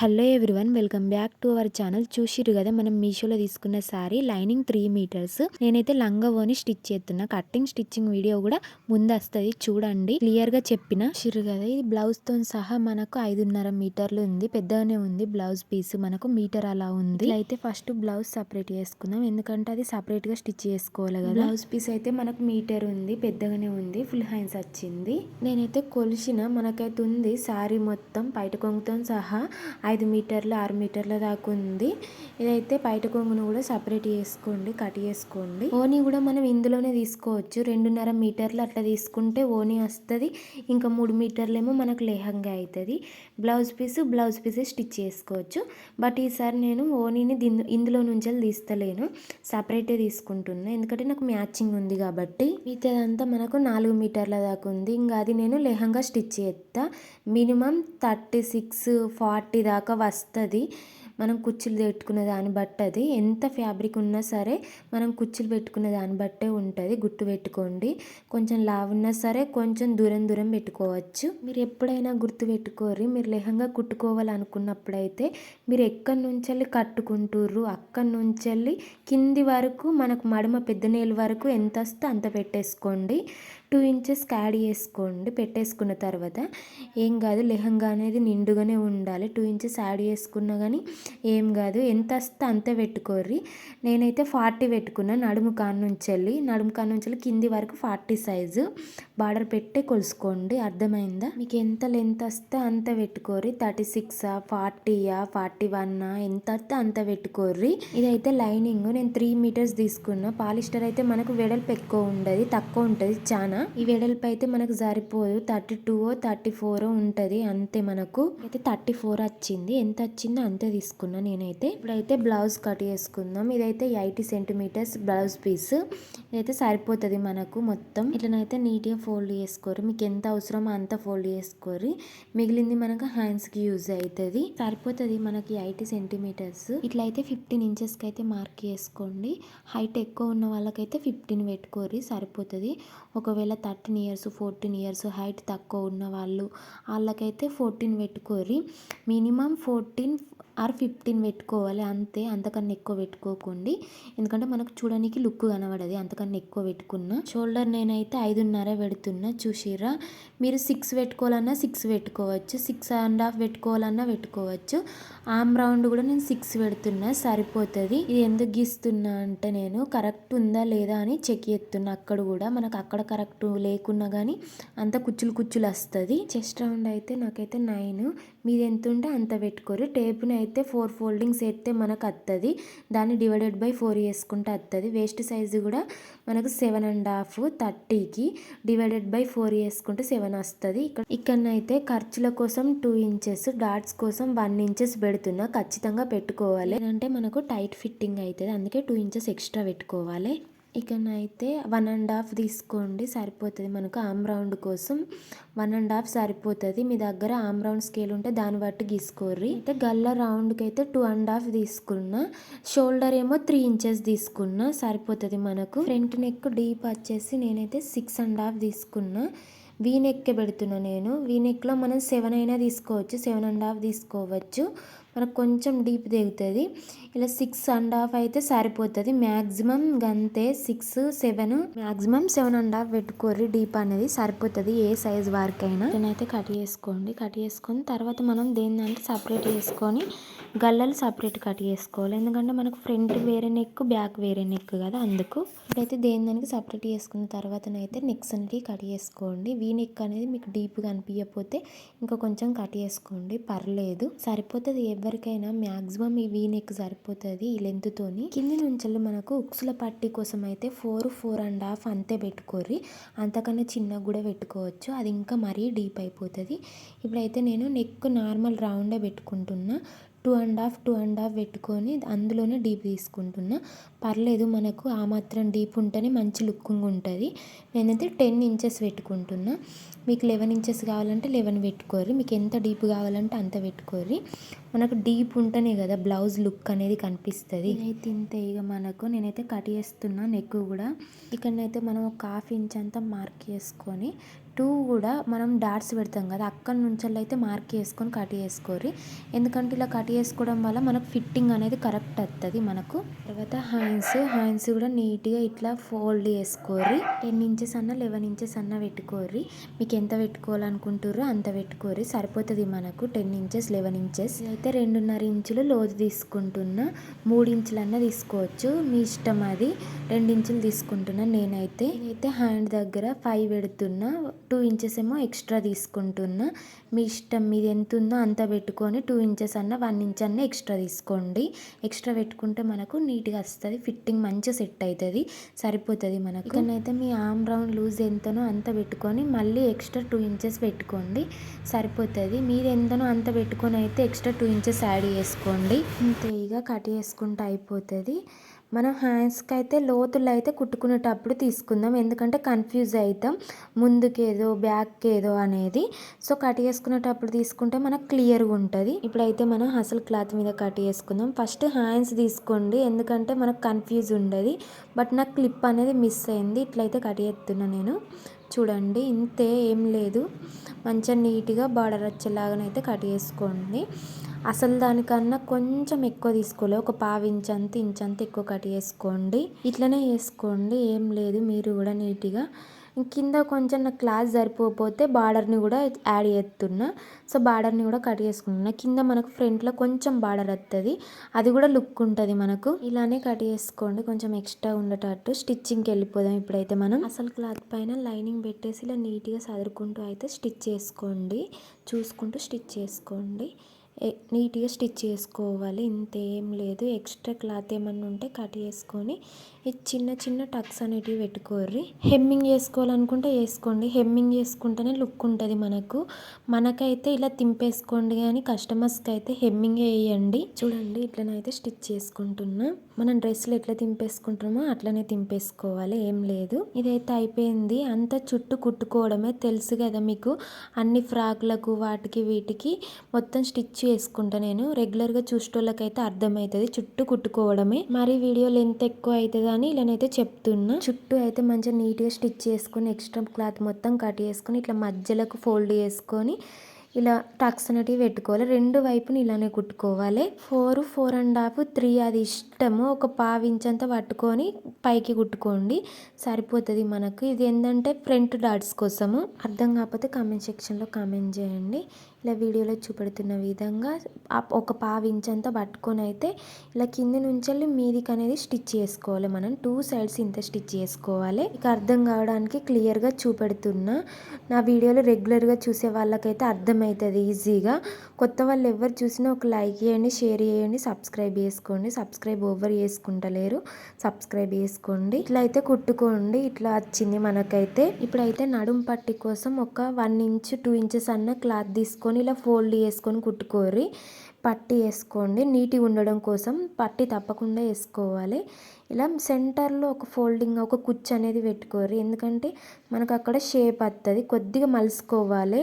Hello everyone, welcome back to our channel. చూసిరు కదా మనం మీషోలో తీసుకున్న శారీ లైనింగ్ 3 మీటర్స్. నేనైతే లంగా ఓని స్టిచ్ చేస్తున్నా. కట్టింగ్ స్టిచ్చింగ్ వీడియో కూడా ముందు వస్తుంది, చూడండి. క్లియర్ గా చెప్పిన చూసిరు కదా, ఇది బ్లౌజ్ తో సహా మనకు 5.5 మీటర్లు ఉంది. పెద్దగానే ఉంది బ్లౌజ్ పీస్, మనకు మీటర్ అలా ఉంది. అయితే ఫస్ట్ బ్లౌజ్ సపరేట్ చేసుకుందాం, ఎందుకంటే అది సపరేట్ గా స్టిచ్ చేసుకోవాలి కదా. బ్లౌజ్ పీస్ అయితే మనకు మీటర్ ఉంది, పెద్దగానే ఉంది, ఫుల్ హ్యాండ్స్ వచ్చింది. నేనైతే కొలిసిన, మనకైతే ఉంది శారీ మొత్తం బయట కొంగుతో సహా 5 మీటర్లు 6 మీటర్ల దాకా ఉంది. ఇదైతే బయట కొంగును కూడా సపరేట్ చేసుకోండి, కట్ చేసుకోండి. ఓనీ కూడా మనం ఇందులోనే తీసుకోవచ్చు. 2.5 మీటర్లు అట్లా తీసుకుంటే ఓనీ వస్తుంది, ఇంకా 3 మీటర్లు ఏమో మనకు లెహంగా అవుతుంది. బ్లౌజ్ పీస్ స్టిచ్ చేసుకోవచ్చు. బట్ ఈసారి నేను ఓనీని ఇందులో నుంచి తీస్తలేను, సపరేటే తీసుకుంటున్నా, ఎందుకంటే నాకు మ్యాచింగ్ ఉంది కాబట్టి. ఇదంతా మనకు 4 మీటర్ల దాకా ఉంది. ఇంకా అది నేను లెహంగా స్టిచ్ చేస్తా. మినిమం 36-40 దాకా వస్తుంది. మనం కుచ్చులు పెట్టుకునే దాన్ని బట్టి, అది ఎంత ఫ్యాబ్రిక్ ఉన్నా సరే మనం కుచ్చులు పెట్టుకునే దాన్ని బట్టే ఉంటుంది. గుట్టు పెట్టుకోండి, కొంచెం లావు ఉన్నా సరే కొంచెం దూరం పెట్టుకోవచ్చు. మీరు ఎప్పుడైనా గుర్తు పెట్టుకోర్రి, మీరు లెహంగా కుట్టుకోవాలనుకున్నప్పుడైతే మీరు ఎక్కడి నుంచి కట్టుకుంటుర్రు అక్కడి నుంచి కింది వరకు మనకు మడమ పెద్ద నేలు వరకు ఎంత వస్తే అంత పెట్టేసుకోండి. 2 ఇంచెస్ యాడ్ చేసుకోండి. పెట్టేసుకున్న తర్వాత ఏం కాదు, లెహంగా అనేది నిండుగానే ఉండాలి. 2 ఇంచెస్ యాడ్ చేసుకున్నా కానీ ఏం కాదు, ఎంత వస్తే అంతే పెట్టుకోర్రి. నేనైతే 40 పెట్టుకున్నా. నడుము కాడ నుంచి కింది వరకు 40 సైజు బార్డర్ పెట్టి కొలుసుకోండి. అర్థమైందా? మీకు ఎంత లెంత్ వస్తే అంత పెట్టుకోర్రి. 36 40 41 ఎంత వస్తే అంత పెట్టుకోర్రి. ఇదైతే లైనింగ్ నేను 3 మీటర్స్ తీసుకున్నా. పాలిస్టర్ అయితే మనకు వెడల్పు ఎక్కువ ఉండదు, తక్కువ ఉంటుంది చాలా. ఈ వెడల్పు అయితే మనకు సరిపోదు, 32 34 ఉంటుంది అంతే. మనకు అయితే 34 వచ్చింది. ఎంత వచ్చిందో అంతే తీసుకున్నా నేనైతే. ఇప్పుడైతే బ్లౌజ్ కట్ చేసుకుందాం. ఇదైతే 80 సెంటీమీటర్స్ బ్లౌజ్ పీస్. ఇదైతే సరిపోతుంది మనకు మొత్తం. ఇట్లనైతే నీట్గా ఫోల్డ్ చేసుకోరు, మీకు ఎంత అవసరమో అంత ఫోల్డ్ చేసుకోరు. మిగిలింది మనకు హ్యాండ్స్కి యూజ్ అవుతుంది. సరిపోతుంది మనకి 80 సెంటీమీటర్స్. ఇట్లయితే 15 ఇంచెస్కి అయితే మార్క్ చేసుకోండి. హైట్ ఎక్కువ ఉన్న వాళ్ళకైతే 15 పెట్టుకోరి, సరిపోతుంది. ఒకవేళ 13 ఇయర్స్ 14 ఇయర్స్ హైట్ తక్కువ ఉన్న వాళ్ళకైతే 14 పెట్టుకోరి. మినిమం 14 ఆర్ 15 పెట్టుకోవాలి అంతే, అంతకన్నా ఎక్కువ పెట్టుకోకండి, ఎందుకంటే మనకు చూడడానికి లుక్ కనబడది అంతకన్నా ఎక్కువ పెట్టుకున్నా. షోల్డర్ నేనైతే 5.5 పెడుతున్నా. చూసిరా, మీరు 6 పెట్టుకోవాలన్నా 6 పెట్టుకోవచ్చు, 6.5 పెట్టుకోవాలన్నా పెట్టుకోవచ్చు. ఆమ్ రౌండ్ కూడా నేను 6 పెడుతున్నా, సరిపోతుంది. ఇది ఎందుకు గీస్తున్నా అంటే నేను కరెక్ట్ ఉందా లేదా అని చెక్ చేస్తున్నా. అక్కడ కూడా మనకు అక్కడ కరెక్ట్ లేకున్నా కానీ అంత కుచ్చులు వస్తుంది. చెస్ట్ రౌండ్ అయితే నాకైతే 9, మీది ఎంత ఉంటే అంత పెట్టుకోరు. టేప్ని అయితే 4 ఫోల్డింగ్స్ వేస్తే మనకు వస్తుంది, దాన్ని డివైడెడ్ బై 4 వేసుకుంటే వస్తుంది. వేస్ట్ సైజు కూడా మనకు 7.5 30కి డివైడెడ్ బై 4 వేసుకుంటే 7 వస్తుంది. ఇక్కడనైతే ఖర్చుల కోసం 2 ఇంచెస్, డాట్స్ కోసం 1 ఇంచెస్ పెడుతున్నా. ఖచ్చితంగా పెట్టుకోవాలి, అంటే మనకు టైట్ ఫిట్టింగ్ అవుతుంది, అందుకే 2 ఇంచెస్ ఎక్స్ట్రా పెట్టుకోవాలి. ఇకనైతే 1.5 తీసుకోండి, సరిపోతుంది. మనకు ఆమ్ రౌండ్ కోసం 1.5 సరిపోతుంది. మీ దగ్గర ఆమ్ రౌండ్ స్కేల్ ఉంటే దాన్ని బట్టి గీసుకోర్రి. అయితే గల్ల రౌండ్కి అయితే 2.5 తీసుకున్నా. షోల్డర్ ఏమో 3 ఇంచెస్ తీసుకున్నా, సరిపోతుంది మనకు. ఫ్రంట్ నెక్ డీప్ వచ్చేసి నేనైతే 6.5 తీసుకున్నా. వీ నెక్కే పెడుతున్నా నేను. వీ నెక్లో మనం 7 అయినా తీసుకోవచ్చు, 7.5 తీసుకోవచ్చు, మనకు కొంచెం డీప్ దిగుతుంది. ఇలా 6.5 అయితే సరిపోతుంది మ్యాక్సిమం. గంతే 6 7 మ్యాక్సిమం 7.5 పెట్టుకోర్రి. డీప్ అనేది సరిపోతుంది ఏ సైజ్ వరకైనా. నేనైతే కట్ చేసుకోండి. కట్ చేసుకొని తర్వాత మనం దేనిదంటే సపరేట్ చేసుకొని గల్లలు సపరేట్ కట్ చేసుకోవాలి, ఎందుకంటే మనకు ఫ్రంట్ వేరే నెక్ బ్యాక్ వేరే నెక్ కదా, అందుకు. ఇప్పుడైతే దానికి సపరేట్ చేసుకున్న తర్వాతనైతే నెక్స్ అనేది కట్ చేసుకోండి. వీ నెక్ అనేది మీకు డీప్గా అనిపించకపోతే ఇంకా కొంచెం కట్ చేసుకోండి, పర్లేదు, సరిపోతుంది ఎవరికైనా. మ్యాక్సిమం ఈ వీ నెక్ సరిపోతుంది ఈ లెంత్తోని. కింది నుంచి మనకు ఉక్సుల పట్టీ కోసం అయితే 4-4.5 అంతే పెట్టుకోర్రి. అంతకన్నా చిన్నగా కూడా పెట్టుకోవచ్చు, అది ఇంకా మరీ డీప్ అయిపోతుంది. ఇప్పుడైతే నేను నెక్ నార్మల్ రౌండే పెట్టుకుంటున్నా. 2.5 పెట్టుకొని అందులోనే డీప్ తీసుకుంటున్నా. పర్లేదు, మనకు ఆ మాత్రం డీప్ ఉంటేనే మంచి లుకింగ్ ఉంటుంది. నేనైతే 10 ఇంచెస్ పెట్టుకుంటున్నా. మీకు 11 ఇంచెస్ కావాలంటే 11 పెట్టుకోర్రి, మీకు ఎంత డీప్ కావాలంటే అంత పెట్టుకోర్రి. మనకు డీప్ ఉంటేనే కదా బ్లౌజ్ లుక్ అనేది కనిపిస్తుంది. అయితే ఇంతే ఇక మనకు. నేనైతే కట్ చేస్తున్నా నెక్ కూడా. ఇక్కడనైతే మనం ఒక 1/2 ఇంచ్ అంతా మార్క్ చేసుకొని 2 కూడా మనం డాట్స్ పెడతాం కదా, అక్కడి నుంచి అయితే మార్క్ చేసుకొని కట్ చేసుకోర్రి. ఎందుకంటే ఇలా కట్ చేసుకోవడం వల్ల మనకు ఫిట్టింగ్ అనేది కరెక్ట్ వస్తుంది మనకు. తర్వాత హ్యాండ్స్ కూడా నీట్గా ఇట్లా ఫోల్డ్ చేసుకోర్రి. 10 ఇంచెస్ అన్న 11 ఇంచెస్ అన్న పెట్టుకోర్రి. మీకు ఎంత పెట్టుకోవాలనుకుంటారో అంత పెట్టుకోర్రి, సరిపోతుంది మనకు 10 ఇంచెస్ 11 ఇంచెస్. అయితే 2.5 ఇంచులు లోతు తీసుకుంటున్నా, 3 ఇంచులన్నా తీసుకోవచ్చు మీ ఇష్టం, అది 2 ఇంచులు తీసుకుంటున్నా నేనైతే. నేనైతే హ్యాండ్ దగ్గర 5 పెడుతున్నా, 2 ఇంచెస్ ఏమో ఎక్స్ట్రా తీసుకుంటున్నా. మీ ఇష్టం, మీది ఎంత ఉందో అంత పెట్టుకొని 2 ఇంచెస్ అన్న 1 ఇంచ్ అన్న ఎక్స్ట్రా తీసుకోండి. ఎక్స్ట్రా పెట్టుకుంటే మనకు నీట్గా వస్తుంది, ఫిట్టింగ్ మంచిగా సెట్ అవుతుంది, సరిపోతుంది మనకు. ఇకనైతే మీ ఆర్మ్ రౌండ్ లూజ్ ఎంతనో అంత పెట్టుకొని మళ్ళీ ఎక్స్ట్రా 2 ఇంచెస్ పెట్టుకోండి, సరిపోతుంది. మీది ఎంతనో అంత పెట్టుకొని అయితే ఎక్స్ట్రా 2 ఇంచెస్ యాడ్ చేసుకోండి. ఇంతే, ఇక కట్ చేసుకుంటే అయిపోతుంది. మనం హ్యాండ్స్కి అయితే లోతులు అయితే కుట్టుకునేటప్పుడు తీసుకుందాం, ఎందుకంటే కన్ఫ్యూజ్ అవుతాం ముందుకేదో బ్యాక్కేదో అనేది. సో కట్ చేసుకునేటప్పుడు తీసుకుంటే మనకు క్లియర్గా ఉంటుంది. ఇప్పుడైతే మనం అసలు క్లాత్ మీద కట్ చేసుకుందాం. ఫస్ట్ హ్యాండ్స్ తీసుకోండి, ఎందుకంటే మనకు కన్ఫ్యూజ్ ఉండదు. బట్ నాకు క్లిప్ అనేది మిస్ అయింది, ఇట్లయితే కట్ చేస్తున్నా నేను. చూడండి, ఇంతే, ఏం లేదు. మంచిగా నీట్గా బార్డర్ వచ్చేలాగానైతే కట్ చేసుకోండి. అసలు దానికన్నా కొంచెం ఎక్కువ తీసుకోలే, ఒక 1/2 ఇంచంత ఎక్కువ కట్ చేసుకోండి. ఇట్లనే చేసుకోండి, ఏం లేదు. మీరు కూడా నీట్గా కింద కొంచెం నాకు క్లాత్ సరిపోతే బార్డర్ని కూడా యాడ్ చేస్తున్నా. సో బార్డర్ని కూడా కట్ చేసుకుంటున్నా. కింద మనకు ఫ్రంట్లో కొంచెం బార్డర్ వస్తుంది, అది కూడా లుక్ ఉంటుంది మనకు. ఇలానే కట్ చేసుకోండి, కొంచెం ఎక్స్ట్రా ఉండేటట్టు. స్టిచ్చింగ్కి వెళ్ళిపోదాం ఇప్పుడైతే మనం. అసలు క్లాత్ పైన లైనింగ్ పెట్టేసి ఇలా నీట్గా సదురుకుంటూ అయితే స్టిచ్ చేసుకోండి, చూసుకుంటూ స్టిచ్ చేసుకోండి. నీట్గా స్టిచ్ చేసుకోవాలి, ఇంతేం లేదు. ఎక్స్ట్రా క్లాత్ ఏమన్నా ఉంటే కట్ చేసుకొని ఈ చిన్న చిన్న టక్స్ అనేటివి పెట్టుకోర్రి. హెమ్మింగ్ చేసుకోవాలనుకుంటే వేసుకోండి, హెమ్మింగ్ చేసుకుంటేనే లుక్ ఉంటుంది మనకు. మనకైతే ఇలా తింపేసుకోండి, కానీ కస్టమర్స్కి అయితే హెమ్మింగ్ వేయండి. చూడండి, ఇట్లనైతే స్టిచ్ చేసుకుంటున్నా. మనం డ్రెస్సులు ఎట్లా తింపేసుకుంటామో అట్లనే తింపేసుకోవాలి, ఏం లేదు. ఇదైతే అయిపోయింది, అంతా చుట్టూ కుట్టుకోవడమే, తెలుసు కదా మీకు. అన్ని ఫ్రాక్లకు వాటికి వీటికి మొత్తం స్టిచ్ చేసుకుంటా నేను. రెగ్యులర్గా చూసేటోళ్ళకైతే అర్థమవుతుంది, చుట్టూ కుట్టుకోవడమే. మరి వీడియో లెంత్ ఎక్కువ అవుతుంది అని ఇలానైతే చెప్తున్నా. చుట్టూ అయితే మంచిగా నీట్గా స్టిచ్ చేసుకొని ఎక్స్ట్రా క్లాత్ మొత్తం కట్ చేసుకొని ఇట్లా మధ్యలోకి ఫోల్డ్ చేసుకొని ఇలా టక్స్ అనేటివి పెట్టుకోవాలి. రెండు వైపుని ఇలానే కుట్టుకోవాలి. 4, 4.5, 3 అది ఇష్టము. ఒక 1/2 ఇంచంతా పట్టుకొని పైకి కుట్టుకోండి, సరిపోతుంది మనకు. ఇది ఏంటంటే ఫ్రంట్ డాట్స్ కోసము. అర్థం కాకపోతే కామెంట్ సెక్షన్లో కామెంట్ చేయండి. ఇలా వీడియోలో చూపెడుతున్న విధంగా ఒక 1/2 ఇంచంతా పట్టుకొని అయితే ఇలా కింది నుంచి వెళ్ళి మీదికి అనేది స్టిచ్ చేసుకోవాలి. మనం 2 సైడ్స్ ఇంత స్టిచ్ చేసుకోవాలి. ఇక అర్థం కావడానికి క్లియర్గా చూపెడుతున్నా. నా వీడియోలు రెగ్యులర్గా చూసే వాళ్ళకైతే అర్థమవుతుంది ఈజీగా. కొత్త వాళ్ళు ఎవరు చూసినా ఒక లైక్ చేయండి, షేర్ చేయండి, సబ్స్క్రైబ్ చేసుకోండి. సబ్స్క్రైబ్ ఎవరు చేసుకుంటలేరు, సబ్స్క్రైబ్ చేసుకోండి. ఇట్లా అయితే కుట్టుకోండి, ఇట్లా వచ్చింది మనకైతే. ఇప్పుడైతే నడుం పట్టి కోసం ఒక 1 ఇంచ్ 2 ఇంచెస్ అన్న క్లాత్ తీసుకొని ఇలా ఫోల్డ్ చేసుకొని కుట్టుకోర్రి. పట్టి వేసుకోండి, నీట్గా ఉండడం కోసం పట్టి తప్పకుండా వేసుకోవాలి. ఇలా సెంటర్లో ఒక ఫోల్డింగ్, ఒక కుచ్చు అనేది పెట్టుకోర్రి, ఎందుకంటే మనకు అక్కడ షేప్ వస్తుంది. కొద్దిగా మలుసుకోవాలి,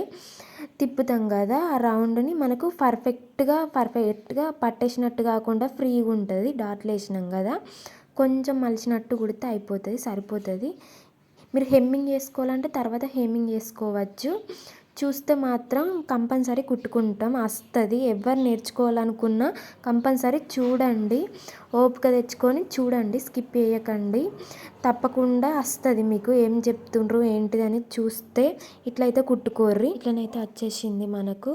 తిప్పుతాం కదా ఆ రౌండ్ని, మనకు పర్ఫెక్ట్గా పట్టేసినట్టు కాకుండా ఫ్రీగా ఉంటుంది. డాట్లు వేసినాం కదా, కొంచెం మలిచినట్టు కుడితే అయిపోతుంది, సరిపోతుంది. మీరు హెమ్మింగ్ చేసుకోవాలంటే తర్వాత హెమ్మింగ్ చేసుకోవచ్చు. చూస్తే మాత్రం కంపల్సరీ కుట్టుకుంటాం, వస్తుంది. ఎవరు నేర్చుకోవాలనుకున్నా కంపల్సరీ చూడండి, ఓపిక తెచ్చుకొని చూడండి, స్కిప్ చేయకండి. తప్పకుండా వస్తుంది మీకు. ఏం చెప్తుండ్రు ఏంటిదని చూస్తే ఇట్లయితే కుట్టుకోర్రి. ఇట్లనైతే వచ్చేసింది మనకు.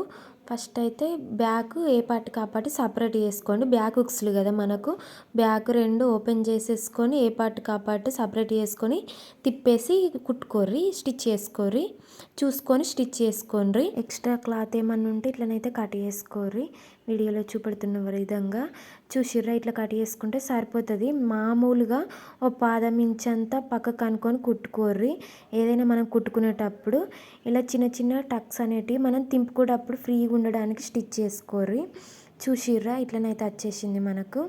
ఫస్ట్ అయితే బ్యాక్ ఏ పార్ట్ కాపాటి సపరేట్ చేసుకోండి. బ్యాక్ హుక్స్లు కదా మనకు, బ్యాక్ 2 ఓపెన్ చేసేసుకొని ఏ పార్ట్ కాపాటి సపరేట్ చేసుకొని తిప్పేసి కుట్టుకోర్రి, స్టిచ్ చేసుకోర్రి. చూసుకొని స్టిచ్ చేసుకోండి. ఎక్స్ట్రా క్లాత్ ఏమన్నా ఉంటే ఇట్లనైతే కట్ చేసుకోర్రి. వీడియోలో చూపెడుతున్న విధంగా చూసిర్రా, ఇట్లా కట్ చేసుకుంటే సరిపోతుంది. మామూలుగా ఓ 1/2 ఇంచంతా పక్కకు అనుకొని కుట్టుకోర్రి. ఏదైనా మనం కుట్టుకునేటప్పుడు ఇలా చిన్న చిన్న టక్స్ అనేటివి మనం తింపుకునేటప్పుడు ఫ్రీగా ఉండడానికి స్టిచ్ చేసుకోర్రి. చూసిర్రా, ఇట్లనైతే వచ్చేసింది మనకు.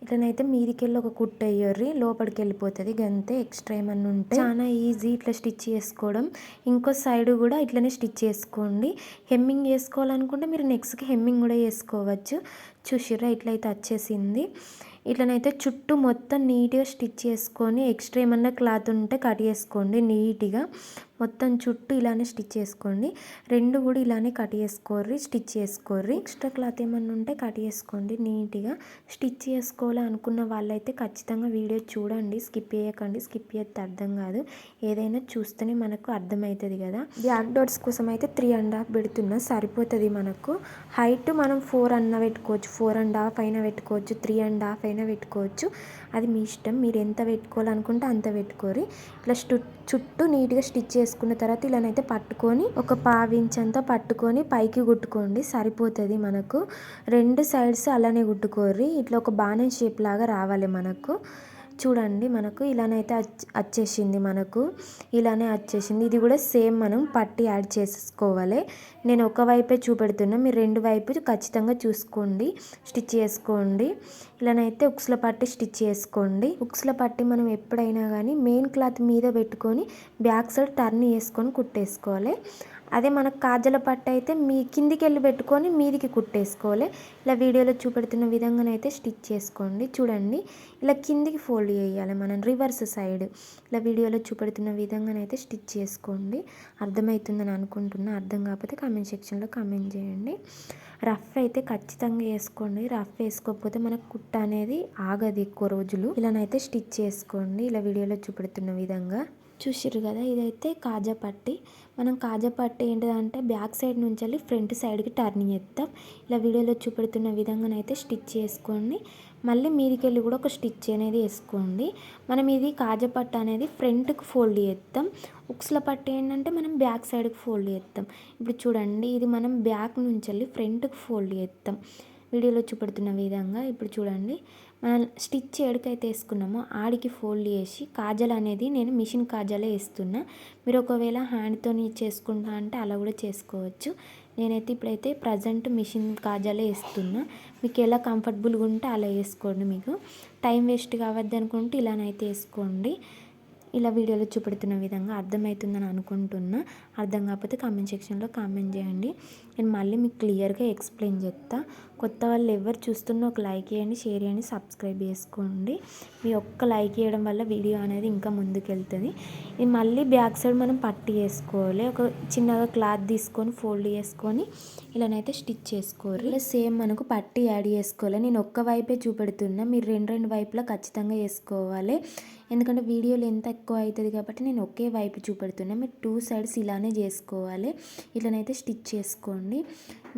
ఇట్లనైతే మీదికెళ్ళి ఒక కుట్టు వేయర్రి, లోపలికి వెళ్ళిపోతుంది గంతే. ఎక్స్ట్రా ఏమన్నా ఉంటే చాలా ఈజీ ఇట్లా స్టిచ్ చేసుకోవడం. ఇంకో సైడ్ కూడా ఇట్లనే స్టిచ్ చేసుకోండి. హెమ్మింగ్ చేసుకోవాలనుకుంటే మీరు నెక్స్ట్కి హెమ్మింగ్ కూడా చేసుకోవచ్చు. చూసిర్రా, ఇట్లయితే వచ్చేసింది. ఇట్లనైతే చుట్టూ మొత్తం నీట్గా స్టిచ్ చేసుకొని ఎక్స్ట్రా ఏమన్నా క్లాత్ ఉంటే కట్ చేసుకోండి నీట్గా. మొత్తం చుట్టూ ఇలానే స్టిచ్ చేసుకోండి. రెండు కూడా ఇలానే కట్ చేసుకోర్రి, స్టిచ్ చేసుకోర్రి. ఎక్స్ట్రా క్లాత్ ఏమన్నా ఉంటే కట్ చేసుకోండి నీట్గా. స్టిచ్ చేసుకోవాలి అనుకున్న వాళ్ళైతే ఖచ్చితంగా వీడియో చూడండి, స్కిప్ చేయకండి. స్కిప్ చేస్తే అర్థం కాదు, ఏదైనా చూస్తేనే మనకు అర్థమవుతుంది కదా. బ్యాక్ డాట్స్ కోసం అయితే 3.5 పెడుతున్నా, సరిపోతుంది మనకు. హైట్ మనం 4 అన్న పెట్టుకోవచ్చు, 4.5 అయినా పెట్టుకోవచ్చు, 3.5 అయినా పెట్టుకోవచ్చు. అది మీ ఇష్టం, మీరు ఎంత పెట్టుకోవాలనుకుంటే అంత పెట్టుకోరి. ఇట్లా చుట్టూ నీట్గా స్టిచ్ చేసుకున్న తర్వాత ఇలానైతే పట్టుకొని ఒక 1/2 ఇంచ్ అంతా పట్టుకొని పైకి కుట్టుకోండి, సరిపోతుంది మనకు. రెండు సైడ్స్ అలానే కుట్టుకోర్రి. ఇట్లా ఒక బాణం షేప్ లాగా రావాలి మనకు. చూడండి మనకు ఇలానైతే వచ్చేసింది, మనకు ఇలానే వచ్చేసింది. ఇది కూడా సేమ్ మనం పట్టి యాడ్ చేసుకోవాలి. నేను ఒక వైపే చూపెడుతున్నా, మీరు రెండు వైపు ఖచ్చితంగా చూసుకోండి, స్టిచ్ చేసుకోండి. ఇలానైతే ఉక్స్ల పట్టి స్టిచ్ చేసుకోండి. ఉక్స్ల పట్టి మనం ఎప్పుడైనా కానీ మెయిన్ క్లాత్ మీద పెట్టుకొని బ్యాక్ సైడ్ టర్న్ చేసుకొని కుట్టేసుకోవాలి. అదే మనకు కాజల పట్టు అయితే మీ కిందికి వెళ్ళి పెట్టుకొని మీదికి కుట్టేసుకోవాలి. ఇలా వీడియోలో చూపెడుతున్న విధంగానైతే స్టిచ్ చేసుకోండి. చూడండి ఇలా కిందికి ఫోల్డ్ చేయాలి మనం రివర్స్ సైడ్. ఇలా వీడియోలో చూపెడుతున్న విధంగానైతే స్టిచ్ చేసుకోండి. అర్థమవుతుందని అనుకుంటున్నా, అర్థం కాకపోతే కామెంట్ సెక్షన్లో కామెంట్ చేయండి. రఫ్ అయితే ఖచ్చితంగా వేసుకోండి, రఫ్ వేసుకోకపోతే మనకు కుట్ట అనేది ఆగదు ఎక్కువ రోజులు. ఇలానైతే స్టిచ్ చేసుకోండి ఇలా వీడియోలో చూపెడుతున్న విధంగా. చూసిర్రు కదా, ఇదైతే కాజా పట్టి. మనం కాజా పట్టి ఏంటిదంటే బ్యాక్ సైడ్ నుంచి వెళ్ళి ఫ్రంట్ సైడ్కి టర్నింగ్ చేస్తాం. ఇలా వీడియోలో చూపెడుతున్న విధంగానైతే స్టిచ్ చేసుకోండి. మళ్ళీ మీదికి వెళ్ళి కూడా ఒక స్టిచ్ అనేది వేసుకోండి. మనం ఇది కాజా పట్టు అనేది ఫ్రంట్కి ఫోల్డ్ చేస్తాం, ఉక్స్ల పట్టు ఏంటంటే మనం బ్యాక్ సైడ్కి ఫోల్డ్ చేస్తాం. ఇప్పుడు చూడండి ఇది మనం బ్యాక్ నుంచి వెళ్ళి ఫ్రంట్కి ఫోల్డ్ చేస్తాం వీడియోలో చూపెడుతున్న విధంగా. ఇప్పుడు చూడండి మనం స్టిచ్ ఎక్కడికైతే వేసుకున్నామో ఆడికి ఫోల్డ్ చేసి కాజల్ అనేది నేను మిషన్ కాజలే వేస్తున్నా. మీరు ఒకవేళ హ్యాండ్తో చేసుకుంటా అంటే అలా కూడా చేసుకోవచ్చు. నేనైతే ఇప్పుడైతే ప్రజెంట్ మిషన్ కాజలే వేస్తున్నా. మీకు ఎలా కంఫర్టబుల్గా ఉంటే అలా వేసుకోండి. మీకు టైం వేస్ట్ కావద్దు అనుకుంటే ఇలానైతే వేసుకోండి. ఇలా వీడియోలో చూపెడుతున్న విధంగా అర్థమవుతుందని అనుకుంటున్నా. అర్థం కాకపోతే కామెంట్ సెక్షన్లో కామెంట్ చేయండి, నేను మళ్ళీ మీకు క్లియర్గా ఎక్స్ప్లెయిన్ చేస్తా. కొత్త వాళ్ళు ఎవరు చూస్తున్నా ఒక లైక్ చేయండి, షేర్ చేయండి, సబ్స్క్రైబ్ చేసుకోండి. మీ ఒక్క లైక్ చేయడం వల్ల వీడియో అనేది ఇంకా ముందుకు వెళ్తుంది. ఇది మళ్ళీ బ్యాక్ సైడ్ మనం పట్టి వేసుకోవాలి. ఒక చిన్నగా క్లాత్ తీసుకొని ఫోల్డ్ చేసుకొని ఇలానైతే స్టిచ్ చేసుకోవాలి. ఇలా సేమ్ మనకు పట్టి యాడ్ చేసుకోవాలి. నేను ఒక్క వైపే చూపెడుతున్నా, మీరు రెండు వైపులా ఖచ్చితంగా వేసుకోవాలి. ఎందుకంటే వీడియోలో ఎంత ఎక్కువ అవుతుంది కాబట్టి నేను ఒకే వైపు చూపెడుతున్నా. మీరు 2 సైడ్స్ ఇలానే చేసుకోవాలి. ఇట్లనైతే స్టిచ్ చేసుకోండి.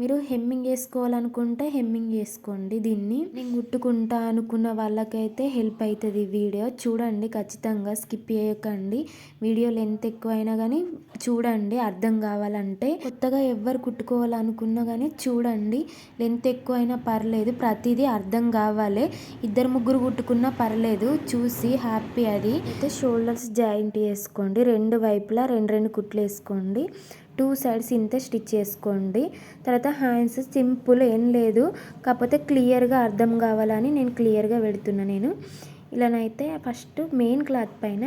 మీరు హెమ్మింగ్ వేసుకోవాలనుకుంటే హెమ్మింగ్ చేసుకోండి. దీన్ని నేను కుట్టుకుంటా అనుకున్న వాళ్ళకైతే హెల్ప్ అవుతుంది వీడియో. చూడండి ఖచ్చితంగా, స్కిప్ చేయకండి. వీడియో లెంత్ ఎక్కువ అయినా కానీ చూడండి, అర్థం కావాలంటే. కొత్తగా ఎవరు కుట్టుకోవాలనుకున్నా కానీ చూడండి, లెంత్ ఎక్కువ అయినా పర్లేదు, ప్రతిదీ అర్థం కావాలి. 2-3 కుట్టుకున్నా పర్లేదు, చూసి హ్యాపీ. అది అయితే షోల్డర్స్ జాయింట్ వేసుకోండి, రెండు వైపులా 2 కుట్లు వేసుకోండి. 2 సైడ్స్ ఇంతే స్టిచ్ చేసుకోండి. తర్వాత హ్యాండ్స్ సింపుల్, ఏం లేదు, కాకపోతే క్లియర్గా అర్థం కావాలని నేను క్లియర్గా పెడుతున్నా. నేను ఇలానైతే ఫస్ట్ మెయిన్ క్లాత్ పైన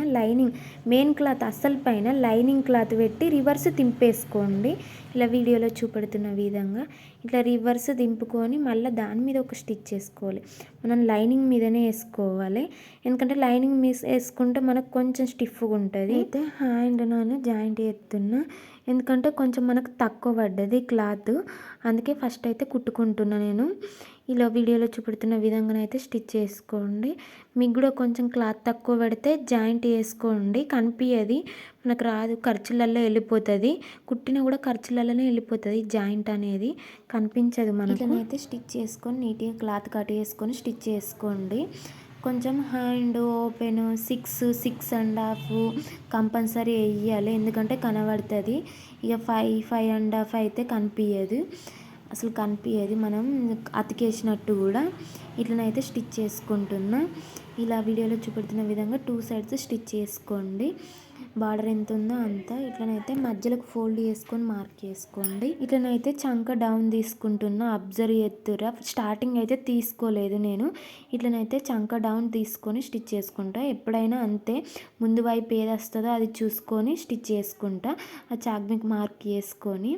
మెయిన్ క్లాత్ అస్సలు పైన లైనింగ్ క్లాత్ పెట్టి రివర్స్ తింపేసుకోండి. ఇలా వీడియోలో చూపెడుతున్న విధంగా ఇట్లా రివర్స్ దింపుకొని మళ్ళీ దాని మీద ఒక స్టిచ్ చేసుకోవాలి. మనం లైనింగ్ మీదనే వేసుకోవాలి, ఎందుకంటే లైనింగ్ వేసుకుంటే మనకు కొంచెం స్టిఫ్గా ఉంటుంది. అయితే హ్యాండ్ నేను జాయింట్ చేస్తున్నా, ఎందుకంటే కొంచెం మనకు తక్కువ పడ్డది క్లాత్, అందుకే ఫస్ట్ అయితే కుట్టుకుంటున్నా నేను. ఇలా వీడియోలో చూపెడుతున్న విధంగానైతే స్టిచ్ చేసుకోండి. మీకు కూడా కొంచెం క్లాత్ తక్కువ పడితే జాయింట్ వేసుకోండి, కనిపించదు, మనకు రాదు, ఖర్చులలో వెళ్ళిపోతుంది. కుట్టిన కూడా ఖర్చులలోనే వెళ్ళిపోతుంది, జాయింట్ అనేది కనిపించదు మనకు. ఇట్లనైతే స్టిచ్ చేసుకొని నీట్గా క్లాత్ కట్ చేసుకొని స్టిచ్ చేసుకోండి. కొంచెం హ్యాండ్ ఓపెన్ 6-6.5 కంపల్సరీ వేయాలి, ఎందుకంటే కనబడుతుంది. ఇక 5-5.5 అయితే కనిపించదు, అసలు కనిపించదు, మనం అతికేసినట్టు కూడా. ఇట్లనైతే స్టిచ్ చేసుకుంటున్నా. ఇలా వీడియోలో చూపెడుతున్న విధంగా 2 సైడ్స్ స్టిచ్ చేసుకోండి. బార్డర్ ఎంత ఉందో అంత ఇట్లనైతే మధ్యలోకి ఫోల్డ్ చేసుకొని మార్క్ చేసుకోండి. ఇట్లనైతే చంక డౌన్ తీసుకుంటున్నా, అబ్జర్వ్ చేస్తురా. స్టార్టింగ్ అయితే తీసుకోలేదు నేను, ఇట్లనైతే చంక డౌన్ తీసుకొని స్టిచ్ చేసుకుంటా. ఎప్పుడైనా అంతే, ముందు వైపు ఏది వస్తుందో అది చూసుకొని స్టిచ్ చేసుకుంటా. ఆ చాక్మీకి మార్క్ చేసుకొని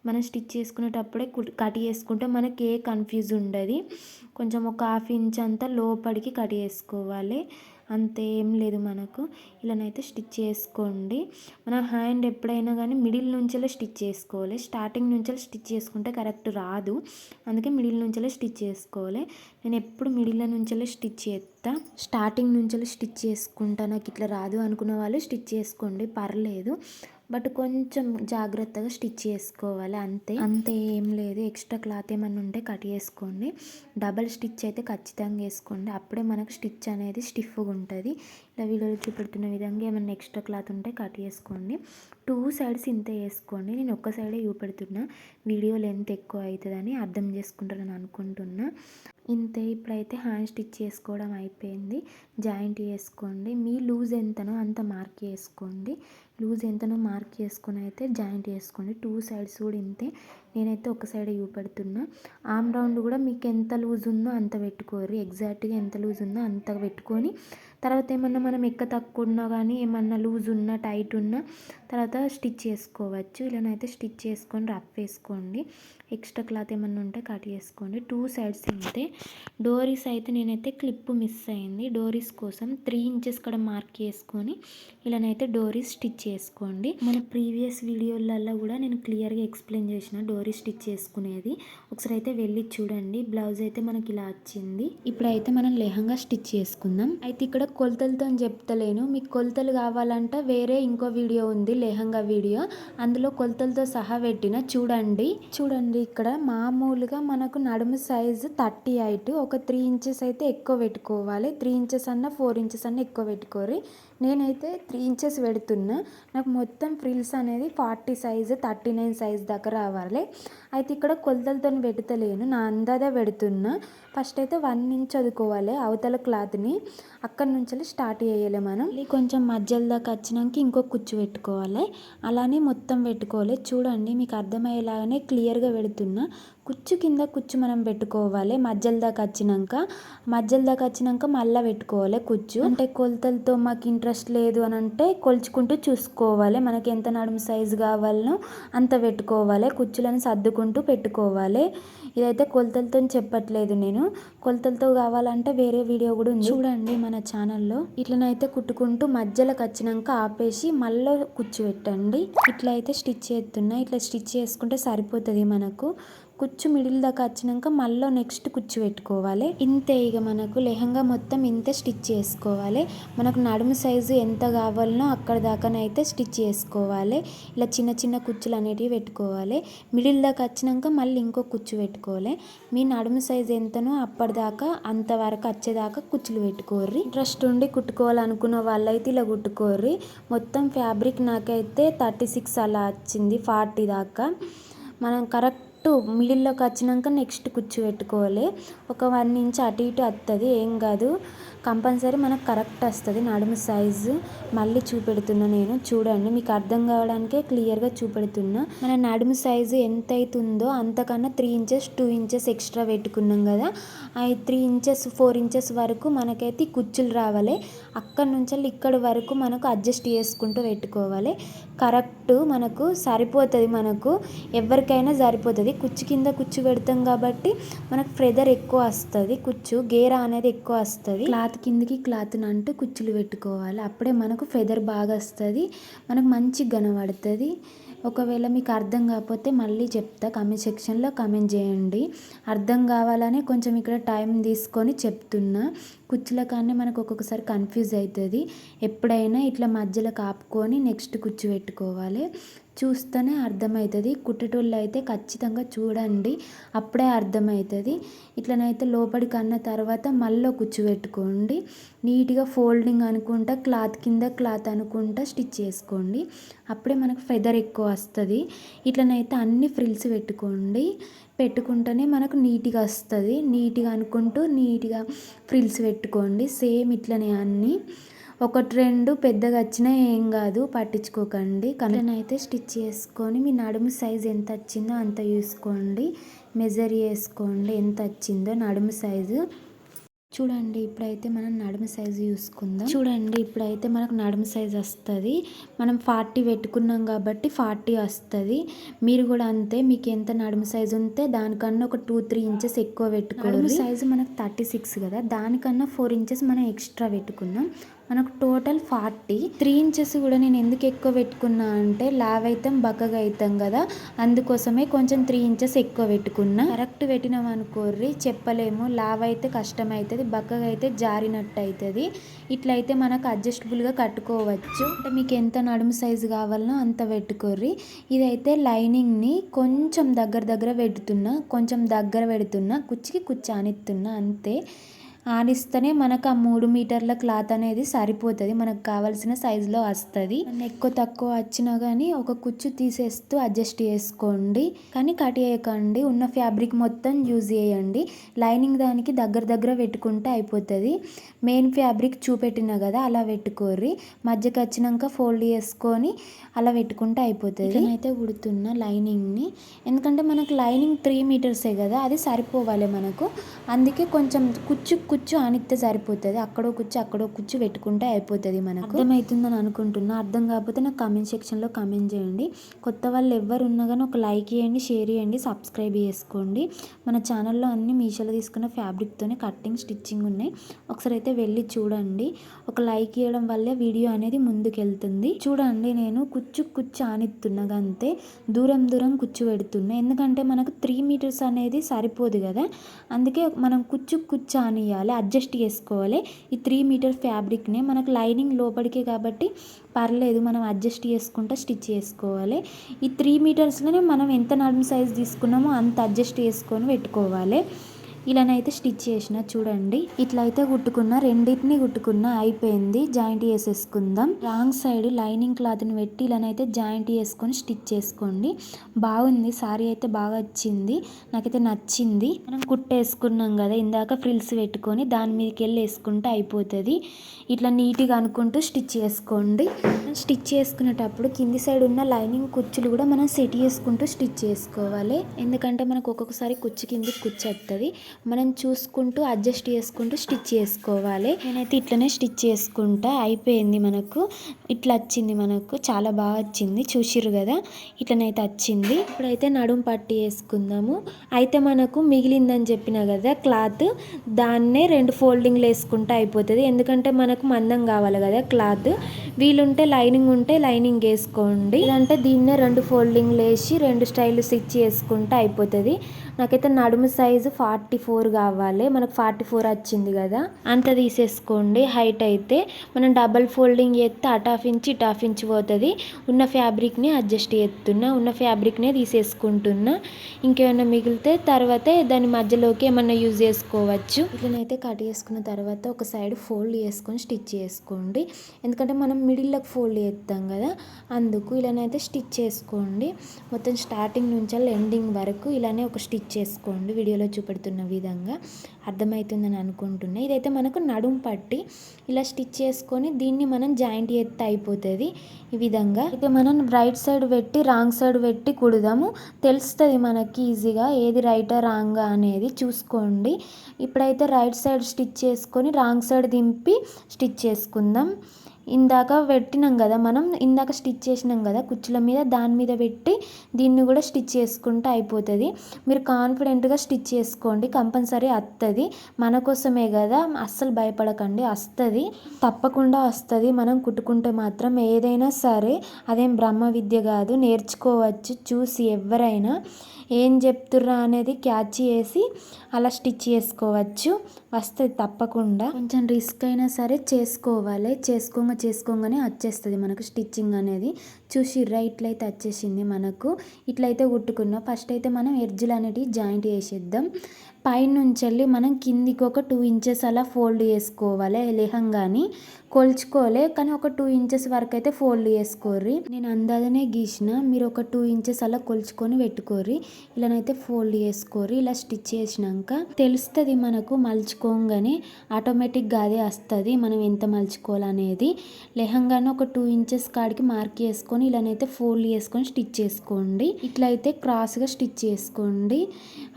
మనం స్టిచ్ చేసుకునేటప్పుడే కట్ చేసుకుంటే మనకి ఏ కన్ఫ్యూజ్ ఉండదు. కొంచెం ఒక 1/2 ఇంచ్ అంతా లోపలికి కట్ చేసుకోవాలి, అంతేం లేదు మనకు. ఇలానైతే స్టిచ్ చేసుకోండి. మన హ్యాండ్ ఎప్పుడైనా కానీ మిడిల్ నుంచెల్లే స్టిచ్ చేసుకోవాలి. స్టార్టింగ్ నుంచెల్లి స్టిచ్ చేసుకుంటే కరెక్ట్ రాదు. అందుకే మిడిల్ నుంచెల్లే స్టిచ్ చేసుకోవాలి. నేను ఎప్పుడు మిడిల్ నుంచెల్లే స్టిచ్ చేస్తా. స్టార్టింగ్ నుంచెల్లి స్టిచ్ చేసుకుంటా నాకు ఇట్లా రాదు అనుకున్న వాళ్ళు స్టిచ్ చేసుకోండి, పర్లేదు. బట్ కొంచెం జాగ్రత్తగా స్టిచ్ చేసుకోవాలి అంతే ఏం లేదు. ఎక్స్ట్రా క్లాత్ ఏమన్నా ఉంటే కట్ చేసుకోండి. డబల్ స్టిచ్ అయితే ఖచ్చితంగా వేసుకోండి. అప్పుడే మనకు స్టిచ్ అనేది స్టిఫ్గా ఉంటుంది. ఇలా వీడియోలో చూపెడుతున్న విధంగా ఏమన్నా ఎక్స్ట్రా క్లాత్ ఉంటే కట్ చేసుకోండి. 2 సైడ్స్ ఇంతే వేసుకోండి. నేను ఒక్క సైడే చూపెడుతున్నా, వీడియో లెంత్ ఎక్కువ అవుతుందని అర్థం చేసుకుంటారని అనుకుంటున్నా. ఇంతే. ఇప్పుడైతే హ్యాండ్ స్టిచ్ చేసుకోవడం అయిపోయింది. జాయింట్ చేసుకోండి. మీ లూజ్ ఎంతనో అంత మార్క్ చేసుకోండి. లూజ్ ఎంతనో మార్క్ చేసుకొని అయితే జాయింట్ చేసుకోండి. 2 సైడ్స్ కూడా ఇంతే. నేనైతే ఒక సైడే చూపెడుతున్నా. ఆర్మ్ రౌండ్ కూడా మీకు ఎంత లూజ్ ఉందో అంత పెట్టుకోరు. ఎగ్జాక్ట్గా ఎంత లూజ్ ఉందో అంత పెట్టుకొని తర్వాత ఏమన్నా మనం ఎక్క తక్కువ ఉన్నా కానీ ఏమన్నా లూజ్ ఉన్నా టైట్ ఉన్నా తర్వాత స్టిచ్ చేసుకోవచ్చు. ఇలానైతే స్టిచ్ చేసుకొని రఫ్ వేసుకోండి. ఎక్స్ట్రా క్లాత్ ఏమన్నా ఉంటే కట్ చేసుకోండి. 2 సైడ్స్ ఇంతే. డోరీస్ అయితే నేనైతే క్లిప్ మిస్ అయింది. డోరీస్ కోసం 3 ఇంచెస్ కూడా మార్క్ చేసుకొని ఇలానైతే డోరీస్ స్టిచ్ చేసుకోండి. మన ప్రీవియస్ వీడియోలలో కూడా నేను క్లియర్గా ఎక్స్ప్లెయిన్ చేసిన డోరీ స్టిచ్ చేసుకునేది. ఒకసారి అయితే వెళ్ళి చూడండి. బ్లౌజ్ అయితే మనకి ఇలా వచ్చింది. ఇప్పుడైతే మనం లెహంగా స్టిచ్ చేసుకుందాం. అయితే ఇక్కడ కొలతలతో చెప్తలేను, మీకు కొలతలు కావాలంటే వేరే ఇంకో వీడియో ఉంది, లెహంగా వీడియో. అందులో కొలతలతో సహా పెట్టిన చూడండి. ఇక్కడ మామూలుగా మనకు నడుము సైజు 38, ఒక 3 ఇంచెస్ అయితే ఎక్కువ పెట్టుకోవాలి. 3 ఇంచెస్ అన్న 4 ఇంచెస్ అన్న ఎక్కువ పెట్టుకోరి. నేనైతే 3 ఇంచెస్ పెడుతున్నా. నాకు మొత్తం ఫ్రిల్స్ అనేది 40 సైజు 39 సైజు దాకా రావాలి. అయితే ఇక్కడ కొలతలతో పెడతలేను, నా అందాజ పెడుతున్నా. ఫస్ట్ అయితే 1 ఇంచ్ చదువుకోవాలి అవతల క్లాత్ని. అక్కడి నుంచి స్టార్ట్ చేయాలి మనం. కొంచెం మధ్యలో దాకా వచ్చినాక ఇంకో కుచ్చు పెట్టుకోవాలి. అలానే మొత్తం పెట్టుకోవాలి. చూడండి మీకు అర్థమయ్యేలాగానే క్లియర్గా పెడుతున్నా. కుచ్చు కింద కుచ్చు మనం పెట్టుకోవాలి. మధ్యలో దాకా వచ్చినాక మళ్ళీ పెట్టుకోవాలి కుచ్చు. అంటే కొలతలతో మాకు ఇంట్రెస్ట్ లేదు అని అంటే కొలుచుకుంటూ చూసుకోవాలి. మనకి ఎంత నడుము సైజు కావాలనో అంత పెట్టుకోవాలి. కుచ్చులను సర్దుకుంటూ పెట్టుకోవాలి. ఇదైతే కొలతలతో చెప్పట్లేదు నేను. కొలతలతో కావాలంటే వేరే వీడియో కూడా ఉంది, చూడండి మన ఛానల్లో. ఇట్లనైతే కుట్టుకుంటూ మధ్యలోకి వచ్చినాక ఆపేసి మళ్ళీ కుచ్చు పెట్టండి. ఇట్లా అయితే స్టిచ్ చేస్తున్నా. ఇట్లా స్టిచ్ చేసుకుంటే సరిపోతుంది మనకు. కుచ్చు మిడిల్ దాకా వచ్చినాక మళ్ళీ నెక్స్ట్ కుచ్చు పెట్టుకోవాలి. ఇంతే. ఇక మనకు లెహంగా మొత్తం ఇంతే స్టిచ్ చేసుకోవాలి. మనకు నడుము సైజు ఎంత కావాలనో అక్కడ దాకానైతే స్టిచ్ చేసుకోవాలి. ఇలా చిన్న చిన్న కుచ్చులు అనేటివి పెట్టుకోవాలి. మిడిల్ దాకా వచ్చినాక మళ్ళీ ఇంకో కుచ్చు పెట్టుకోవాలి. మీ నడుము సైజు ఎంతనో అప్పటిదాకా అంతవరకు వచ్చేదాకా కుచ్చులు పెట్టుకోర్రి. ఇంట్రెస్ట్ ఉండి కుట్టుకోవాలనుకున్న వాళ్ళైతే ఇలా కుట్టుకోర్రి. మొత్తం ఫ్యాబ్రిక్ నాకైతే 36 అలా వచ్చింది, 40 దాకా. మనం కరెక్ట్ మిడిల్లోకి వచ్చినాక నెక్స్ట్ కుచ్చు పెట్టుకోవాలి. ఒక 1 ఇంచ్ అటు ఇటు వస్తుంది, ఏం కాదు. కంపల్సరీ మనకు కరెక్ట్ వస్తుంది నడుము సైజు. మళ్ళీ చూపెడుతున్నా నేను, చూడండి మీకు అర్థం కావడానికే క్లియర్గా చూపెడుతున్నా. మన నడుము సైజు ఎంత అవుతుందో అంతకన్నా 3 ఇంచెస్ 2 ఇంచెస్ ఎక్స్ట్రా పెట్టుకున్నాం కదా. ఆ 3 ఇంచెస్ 4 ఇంచెస్ వరకు మనకైతే కుచ్చులు రావాలి. అక్కడి నుంచి ఇక్కడ వరకు మనకు అడ్జస్ట్ చేసుకుంటూ పెట్టుకోవాలి. కరెక్ట్ మనకు సరిపోతుంది. మనకు ఎవరికైనా సరిపోతుంది. కుచ్చు కింద కుచ్చు పెడతాం కాబట్టి మనకు ఫెదర్ ఎక్కువ వస్తుంది. కుచ్చు గేరా అనేది ఎక్కువ వస్తుంది. క్లాత్ కిందికి క్లాత్ అంటూ కుచ్చులు పెట్టుకోవాలి. అప్పుడే మనకు ఫెదర్ బాగా వస్తుంది, మనకు మంచిగా కనబడుతుంది. ఒకవేళ మీకు అర్థం కాకపోతే మళ్ళీ చెప్తా, కామెంట్ సెక్షన్లో కామెంట్ చేయండి. అర్థం కావాలని కొంచెం ఇక్కడ టైం తీసుకొని చెప్తున్నా. కుచ్చుల కానీ మనకు ఒక్కొక్కసారి కన్ఫ్యూజ్ అవుతుంది. ఎప్పుడైనా ఇట్లా మధ్యలో కాపుకొని నెక్స్ట్ కుచ్చు పెట్టుకోవాలి. చూస్తేనే అర్థమవుతుంది. కుట్టేటోళ్ళు అయితే ఖచ్చితంగా చూడండి, అప్పుడే అర్థమవుతుంది. ఇట్లనైతే లోపలికి అన్న తర్వాత మళ్ళీ కుచ్చు పెట్టుకోండి. నీట్గా ఫోల్డింగ్ అనుకుంటా క్లాత్ కింద క్లాత్ అనుకుంటా స్టిచ్ చేసుకోండి. అప్పుడే మనకు ఫెదర్ ఎక్కువ వస్తుంది. ఇట్లనైతే అన్ని ఫ్రిల్స్ పెట్టుకుంటేనే మనకు నీట్గా వస్తుంది. నీట్గా అనుకుంటూ నీట్గా ఫ్రిల్స్ పెట్టుకోండి. సేమ్ ఇట్లనే అన్నీ. 1-2 పెద్దగా వచ్చినా ఏం కాదు, పట్టించుకోకండి. అయితే స్టిచ్ చేసుకొని మీ నడుము సైజు ఎంత వచ్చిందో అంత చూసుకోండి. మెజర్ చేసుకోండి ఎంత వచ్చిందో నడుము సైజు. చూడండి ఇప్పుడైతే మనం నడుము సైజు చూసుకుందాం. చూడండి ఇప్పుడైతే మనకు నడుము సైజు వస్తుంది. మనం 40 పెట్టుకున్నాం కాబట్టి 40 వస్తుంది. మీరు కూడా అంతే, మీకు ఎంత నడుము సైజు ఉంటే దానికన్నా ఒక 2-3 ఇంచెస్ ఎక్కువ పెట్టుకోండి. నడుము సైజు మనకు 36 కదా, దానికన్నా 4 ఇంచెస్ మనం ఎక్స్ట్రా పెట్టుకున్నాం. మనకు టోటల్ 40. 3 ఇంచెస్ కూడా నేను ఎందుకు ఎక్కువ పెట్టుకున్నా అంటే లావ్ అవుతాం బక్కగా అవుతాం కదా, అందుకోసమే కొంచెం 3 ఇంచెస్ ఎక్కువ పెట్టుకున్నా. కరెక్ట్ పెట్టినాం అనుకోర్రి చెప్పలేము, లావ్ అయితే కష్టం అవుతుంది, బక్కగా అయితే జారినట్టు అవుతుంది. ఇట్లయితే మనకు అడ్జస్టబుల్గా కట్టుకోవచ్చు. అంటే మీకు ఎంత నడుము సైజు కావాలనో అంత పెట్టుకోర్రి. ఇదైతే లైనింగ్ని కొంచెం దగ్గర పెడుతున్నా, కొంచెం దగ్గర పెడుతున్నా, కుచ్చికి కుచ్చి ఆనిస్తున్నా అంతే. ఆనిస్తేనే మనకు ఆ 3 మీటర్ల క్లాత్ అనేది సరిపోతుంది, మనకు కావాల్సిన సైజులో వస్తుంది. ఎక్కువ తక్కువ వచ్చినా కానీ ఒక కుచ్చు తీసేస్తూ అడ్జస్ట్ చేసుకోండి, కానీ కట్ చేయకండి. ఉన్న ఫ్యాబ్రిక్ మొత్తం యూజ్ చేయండి. లైనింగ్ దానికి దగ్గర పెట్టుకుంటే అయిపోతుంది. మెయిన్ ఫ్యాబ్రిక్ చూపెట్టినా కదా అలా పెట్టుకోర్రి. మధ్యకి వచ్చినాక ఫోల్డ్ చేసుకొని అలా పెట్టుకుంటే అయిపోతుంది. నేనైతే కుడుతున్నా లైనింగ్ని, ఎందుకంటే మనకు లైనింగ్ 3 మీటర్సే కదా, అది సరిపోవాలి మనకు. అందుకే కొంచెం కుచ్చు ఆనిస్తే సరిపోతుంది. అక్కడో కుచ్చు పెట్టుకుంటే అయిపోతుంది. మనకు అర్థమవుతుందని అనుకుంటున్నా. అర్థం కాకపోతే నాకు కామెంట్ సెక్షన్లో కామెంట్ చేయండి. కొత్త వాళ్ళు ఎవరు ఉన్నా కానీ ఒక లైక్ చేయండి, షేర్ చేయండి, సబ్స్క్రైబ్ చేసుకోండి. మన ఛానల్లో అన్ని మీషోలో తీసుకున్న ఫ్యాబ్రిక్తోనే కట్టింగ్ స్టిచ్చింగ్ ఉన్నాయి. ఒకసారి అయితే వెళ్ళి చూడండి. ఒక లైక్ చేయడం వల్లే వీడియో అనేది ముందుకెళ్తుంది. చూడండి నేను కుచ్చు ఆనిస్తున్నా అంతే, దూరం కుచ్చు పెడుతున్నా. ఎందుకంటే మనకు 3 మీటర్స్ అనేది సరిపోదు కదా, అందుకే మనం కుచ్చు ఆనియాలి, అడ్జస్ట్ చేసుకోవాలి. ఈ 3 మీటర్ ఫ్యాబ్రిక్నే మనకు లైనింగ్ లోపలికే కాబట్టి పర్లేదు, మనం అడ్జస్ట్ చేసుకుంటూ స్టిచ్ చేసుకోవాలి. ఈ 3 మీటర్స్లోనే మనం ఎంత నడుము సైజ్ తీసుకున్నామో అంత అడ్జస్ట్ చేసుకొని పెట్టుకోవాలి. ఇలానైతే స్టిచ్ చేసిన చూడండి. ఇట్లా అయితే కుట్టుకున్నా, రెండింటిని కుట్టుకున్నా, అయిపోయింది. జాయింట్ వేసేసుకుందాం. రాంగ్ సైడ్ లైనింగ్ క్లాత్ని పెట్టి ఇలానైతే జాయింట్ వేసుకొని స్టిచ్ చేసుకోండి. బాగుంది, సారీ అయితే బాగా వచ్చింది, నాకైతే నచ్చింది. మనం కుట్టేసుకున్నాం కదా ఇందాక, ఫ్రిల్స్ పెట్టుకొని దాని మీదకి వెళ్ళి వేసుకుంటే అయిపోతుంది. ఇట్లా నీట్గా అనుకుంటూ స్టిచ్ చేసుకోండి. స్టిచ్ చేసుకునేటప్పుడు కింది సైడ్ ఉన్న లైనింగ్ కుచ్చులు కూడా మనం సెట్ చేసుకుంటూ స్టిచ్ చేసుకోవాలి. ఎందుకంటే మనకు ఒక్కొక్కసారి కుచ్చు కింది కుచ్చు వస్తుంది, మనం చూసుకుంటూ అడ్జస్ట్ చేసుకుంటూ స్టిచ్ చేసుకోవాలి. నేనైతే ఇట్లనే స్టిచ్ చేసుకుంటా. అయిపోయింది, మనకు ఇట్లా వచ్చింది, మనకు చాలా బాగా వచ్చింది. చూసిర్రు కదా, ఇట్లనైతే వచ్చింది. ఇప్పుడైతే నడుము పట్టి వేసుకుందాము. అయితే మనకు మిగిలిందని చెప్పిన కదా క్లాత్, దాన్నే 2 ఫోల్డింగ్లు వేసుకుంటే అయిపోతుంది. ఎందుకంటే మనకు మందం కావాలి కదా క్లాత్. వీలుంటే లైనింగ్ ఉంటే లైనింగ్ వేసుకోండి, లేదంటే దీన్నే 2 ఫోల్డింగ్లు వేసి 2 స్టైల్ స్టిచ్ చేసుకుంటే అయిపోతుంది. నాకైతే నడుము సైజు 44 కావాలి, మనకు 44 వచ్చింది కదా, అంత తీసేసుకోండి. హైట్ అయితే మనం డబల్ ఫోల్డింగ్ చేస్తే అటాఫ్ ఇంచ్ ఇటాఫ్ ఇంచ్ పోతుంది. ఉన్న ఫ్యాబ్రిక్ని అడ్జస్ట్ చేస్తున్నా, ఉన్న ఫ్యాబ్రిక్నే తీసేసుకుంటున్నా. ఇంకేమైనా మిగిలితే తర్వాత దాని మధ్యలోకి ఏమన్నా యూజ్ చేసుకోవచ్చు. ఇట్లనైతే కట్ చేసుకున్న తర్వాత ఒక సైడ్ ఫోల్డ్ చేసుకొని స్టిచ్ చేసుకోండి. ఎందుకంటే మనం మిడిల్లోకి ఫోల్డ్ చేస్తాం కదా, అందుకు ఇలానైతే స్టిచ్ చేసుకోండి. మొత్తం స్టార్టింగ్ నుంచి ఎండింగ్ వరకు ఇలానే ఒక స్టిచ్ చేసుకోండి. వీడియోలో చూపెడుతున్న విధంగా అర్థమవుతుందని అనుకుంటున్నా. ఇదైతే మనకు నడుము పట్టి ఇలా స్టిచ్ చేసుకొని దీన్ని మనం జాయింట్ చేస్తే అయిపోతుంది. ఈ విధంగా అయితే మనం రైట్ సైడ్ పెట్టి రాంగ్ సైడ్ పెట్టి కుడదాము, తెలుస్తుంది మనకి ఈజీగా ఏది రైటా రాంగా అనేది చూసుకోండి. ఇప్పుడైతే రైట్ సైడ్ స్టిచ్ చేసుకొని రాంగ్ సైడ్ దింపి స్టిచ్ చేసుకుందాం. ఇందాక పెట్టినాం కదా, మనం ఇందాక స్టిచ్ చేసినాం కదా కుచ్చుల మీద, దాని మీద పెట్టి దీన్ని కూడా స్టిచ్ చేసుకుంటే అయిపోతుంది. మీరు కాన్ఫిడెంట్గా స్టిచ్ చేసుకోండి, కంపల్సరీ వస్తుంది. మన కోసమే కదా, అస్సలు భయపడకండి, వస్తుంది, తప్పకుండా వస్తుంది. మనం కుట్టుకుంటే మాత్రం ఏదైనా సరే, అదేం బ్రహ్మ విద్య కాదు, నేర్చుకోవచ్చు చూసి. ఎవరైనా ఏం చెప్తుర్రా అనేది క్యాచ్ చేసి అలా స్టిచ్ చేసుకోవచ్చు, వస్తుంది తప్పకుండా. కొంచెం రిస్క్ అయినా సరే చేసుకోవాలి, చేసుకోగానే వచ్చేస్తుంది మనకు స్టిచ్చింగ్ అనేది. చూసిర్రా, ఇట్లయితే వచ్చేసింది మనకు. ఇట్లయితే కుట్టుకున్నాం. ఫస్ట్ అయితే మనం ఎడ్జ్లు అనేటివి జాయింట్ చేసేద్దాం. పైనుంచి వెళ్ళి మనం కిందికి ఒక 2 ఇంచెస్ అలా ఫోల్డ్ చేసుకోవాలి. లెహంగాని కొలుచుకోలే కానీ ఒక 2 ఇంచెస్ వరకు అయితే ఫోల్డ్ చేసుకోర్రి. నేను అందాదనే గీసిన, మీరు ఒక 2 ఇంచెస్ అలా కొలుచుకొని పెట్టుకోర్రి. ఇలానైతే ఫోల్డ్ చేసుకోర్రి. ఇలా స్టిచ్ చేసినాక తెలుస్తుంది మనకు, మలుచుకోగానే ఆటోమేటిక్గా అదే వస్తుంది మనం ఎంత మలుచుకోవాలనేది. లెహంగాను ఒక 2 ఇంచెస్ కాడికి మార్క్ చేసుకొని వేసుకొని ఇలానైతే ఫోల్డ్ చేసుకొని స్టిచ్ చేసుకోండి. ఇట్లా అయితే క్రాస్గా స్టిచ్ చేసుకోండి.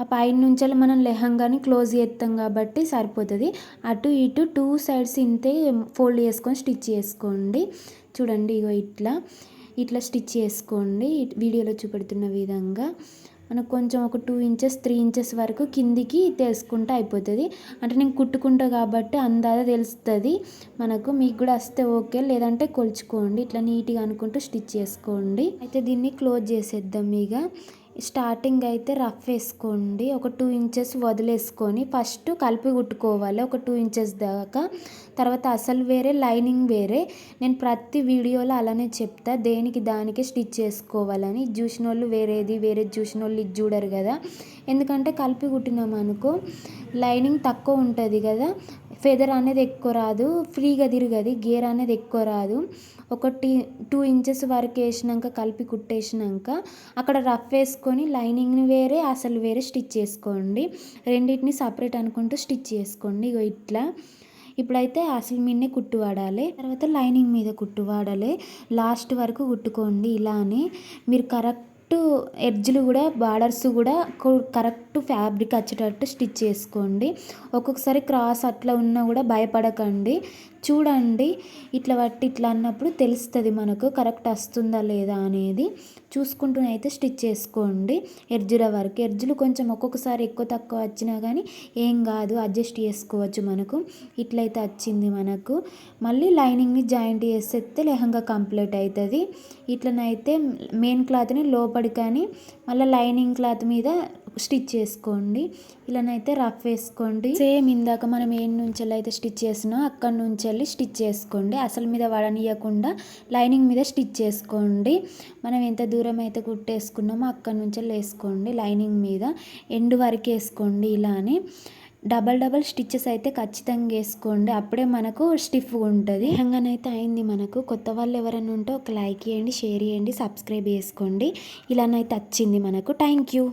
ఆ పైన నుంచి మనం లెహంగాని క్లోజ్ చేస్తాం కాబట్టి సరిపోతుంది. అటు ఇటు 2 సైడ్స్ ఇంతే ఫోల్డ్ చేసుకొని స్టిచ్ చేసుకోండి. చూడండి ఇగో ఇట్లా స్టిచ్ చేసుకోండి. వీడియోలో చూపెడుతున్న విధంగా మనకు కొంచెం ఒక 2 ఇంచెస్ 3 ఇంచెస్ వరకు కిందికి తెలుసుకుంటే అయిపోతుంది. అంటే నేను కుట్టుకుంటా కాబట్టి అందాజ తెలుస్తుంది మనకు. మీకు కూడా వస్తే ఓకే, లేదంటే కొలుచుకోండి. ఇట్లా నీట్గా అనుకుంటూ స్టిచ్ చేసుకోండి. అయితే దీన్ని క్లోజ్ చేసేద్దాం. ఇక స్టార్టింగ్ అయితే రఫ్ వేసుకోండి. ఒక 2 ఇంచెస్ వదిలేసుకొని ఫస్ట్ కలిపి కుట్టుకోవాలి ఒక 2 ఇంచెస్ దాకా. తర్వాత అసలు వేరే, లైనింగ్ వేరే. నేను ప్రతి వీడియోలో అలానే చెప్తా, దేనికి దానికి స్టిచ్ చేసుకోవాలని. చూసిన వాళ్ళు వేరేది చూసిన వాళ్ళు ఇది చూడరు కదా. ఎందుకంటే కలిపి కుట్టినాం అనుకో లైనింగ్ తక్కువ ఉంటుంది కదా, ఫెదర్ అనేది ఎక్కువ రాదు, ఫ్రీగా తిరగది, గేర్ అనేది ఎక్కువ రాదు. ఒకటి 2 ఇంచెస్ వరకు వేసినాక కలిపి కుట్టేసినాక అక్కడ రఫ్ వేసుకొని లైనింగ్ని వేరే అసలు వేరే స్టిచ్ చేసుకోండి. రెండింటిని సపరేట్ అనుకుంటూ స్టిచ్ చేసుకోండి. ఇగో ఇట్లా. ఇప్పుడైతే అసలు మీదనే కుట్టు వాడాలి, తర్వాత లైనింగ్ మీద కుట్టు వాడాలి. లాస్ట్ వరకు కుట్టుకోండి. ఇలానే మీరు కరెక్ట్ ఎడ్జ్లు కూడా బార్డర్స్ కూడా కరెక్ట్ ఫ్యాబ్రిక్ వచ్చేటట్టు స్టిచ్ చేసుకోండి. ఒక్కొక్కసారి క్రాస్ అట్లా ఉన్నా కూడా భయపడకండి. చూడండి ఇట్లా బట్టి ఇట్లా అన్నప్పుడు తెలుస్తుంది మనకు కరెక్ట్ వస్తుందా లేదా అనేది. చూసుకుంటూనైతే స్టిచ్ చేసుకోండి ఎడ్జ్ల వరకు. ఎడ్జ్లు కొంచెం ఒక్కొక్కసారి ఎక్కువ తక్కువ వచ్చినా కానీ ఏం కాదు, అడ్జస్ట్ చేసుకోవచ్చు మనకు. ఇట్లయితే వచ్చింది మనకు. మళ్ళీ లైనింగ్ని జాయింట్ చేసేస్తే లెహంగా కంప్లీట్ అవుతుంది. ఇట్లనైతే మెయిన్ క్లాత్ని లోపలి కానీ మళ్ళీ లైనింగ్ క్లాత్ మీద స్టిచ్ చేసుకోండి. ఇలానైతే రఫ్ వేసుకోండి. సేమ్ ఇందాక మనం ఏం నుంచి అయితే స్టిచ్ చేసినా అక్కడి నుంచి వెళ్ళి స్టిచ్ చేసుకోండి. అసలు మీద వడనీయకుండా లైనింగ్ మీద స్టిచ్ చేసుకోండి. మనం ఎంత దూరం అయితే కుట్టేసుకున్నామో అక్కడి నుంచి వేసుకోండి. లైనింగ్ మీద ఎండ్ వరకు వేసుకోండి. ఇలానే డబల్ స్టిచ్చెస్ అయితే ఖచ్చితంగా వేసుకోండి, అప్పుడే మనకు స్టిఫ్గా ఉంటుంది. లెహంగానైతే అయింది మనకు. కొత్త వాళ్ళు ఎవరైనా ఉంటే ఒక లైక్ చేయండి, షేర్ చేయండి, సబ్స్క్రైబ్ చేసుకోండి. ఇలానైతే వచ్చింది మనకు. Thank you.